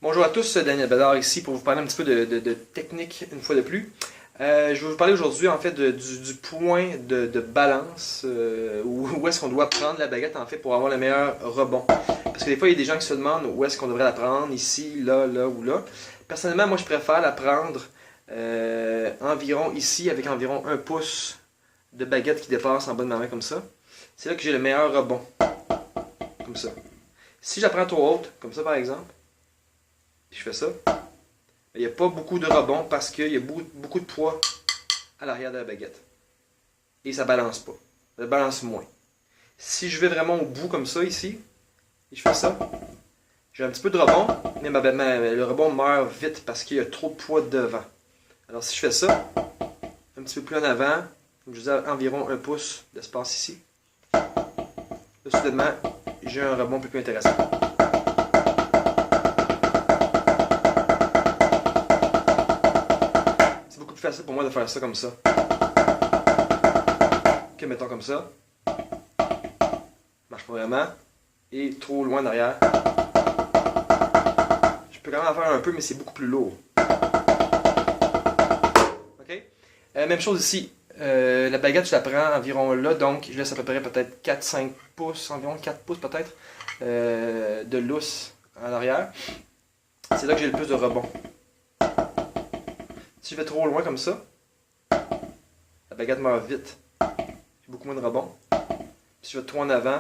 Bonjour à tous, Daniel Bédard ici pour vous parler un petit peu de technique une fois de plus. Je vais vous parler aujourd'hui en fait du point de balance, où est-ce qu'on doit prendre la baguette en fait pour avoir le meilleur rebond. Parce que des fois il y a des gens qui se demandent où est-ce qu'on devrait la prendre, ici, là, là ou là. Personnellement moi je préfère la prendre environ ici avec environ 1 pouce de baguette qui dépasse en bas de ma main comme ça. C'est là que j'ai le meilleur rebond, comme ça. Si je la prends trop haute, comme ça par exemple, je fais ça, il n'y a pas beaucoup de rebond parce qu'il y a beaucoup de poids à l'arrière de la baguette. Et ça balance pas. Ça balance moins. Si je vais vraiment au bout comme ça ici, et je fais ça, j'ai un petit peu de rebond, mais le rebond meurt vite parce qu'il y a trop de poids devant. Alors si je fais ça, un petit peu plus en avant, comme je disais, environ 1 pouce d'espace ici, là, soudainement, j'ai un rebond un peu plus intéressant. C'est facile pour moi de faire ça comme ça. Que mettons comme ça. Marche pas vraiment. Et trop loin derrière. Je peux quand même en faire un peu, mais c'est beaucoup plus lourd. Ok? Même chose ici. La baguette, je la prends environ là, donc je laisse à peu près peut-être 4-5 pouces, environ 4 pouces peut-être, de lousse en arrière. C'est là que j'ai le plus de rebond. Si je vais trop loin comme ça, la baguette meurt vite. J'ai beaucoup moins de rebond. Si je vais trop en avant,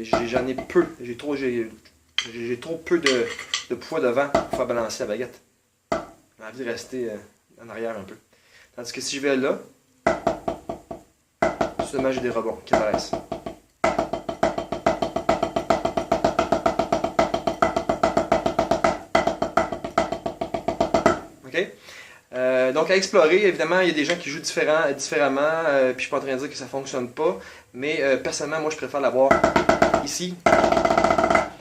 j'en ai peu. J'ai trop peu de poids devant pour faire balancer la baguette. J'ai envie de rester en arrière un peu. Tandis que si je vais là, seulement j'ai des rebonds qui apparaissent. Donc à explorer, évidemment, il y a des gens qui jouent différemment, puis je suis pas en train de dire que ça fonctionne pas, mais personnellement, moi je préfère l'avoir ici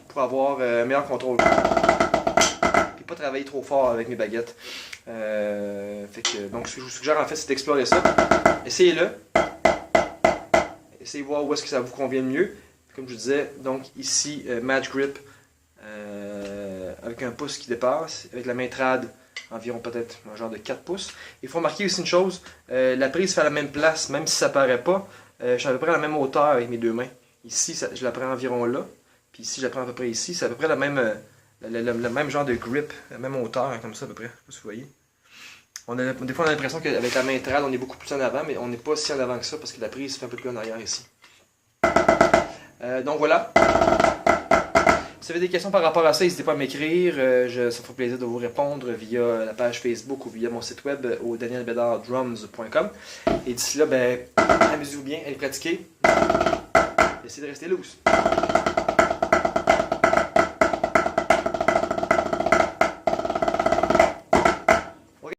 pour avoir un meilleur contrôle. Puis pas travailler trop fort avec mes baguettes. Donc ce que je vous suggère en fait, c'est d'explorer ça. Essayez-le. Essayez de voir où est-ce que ça vous convient le mieux. Comme je vous disais, donc ici, Match Grip avec 1 pouce qui dépasse, avec la main trad environ peut-être un genre de 4 pouces. Il faut remarquer aussi une chose, la prise fait à la même place, même si ça paraît pas. Je suis à peu près à la même hauteur avec mes deux mains. Ici, je la prends environ là, puis ici, je la prends à peu près ici. C'est à peu près le même genre de grip, la même hauteur, hein, comme ça à peu près. Je sais pas si vous voyez. Des fois, on a l'impression qu'avec la main trad, on est beaucoup plus en avant, mais on n'est pas si en avant que ça parce que la prise fait un peu plus en arrière ici. Donc voilà. Si vous avez des questions par rapport à ça, n'hésitez pas à m'écrire. Ça me fera plaisir de vous répondre via la page Facebook ou via mon site web au danielbedarddrums.com. Et d'ici là, amusez-vous bien, allez pratiquer. Essayez de rester loose.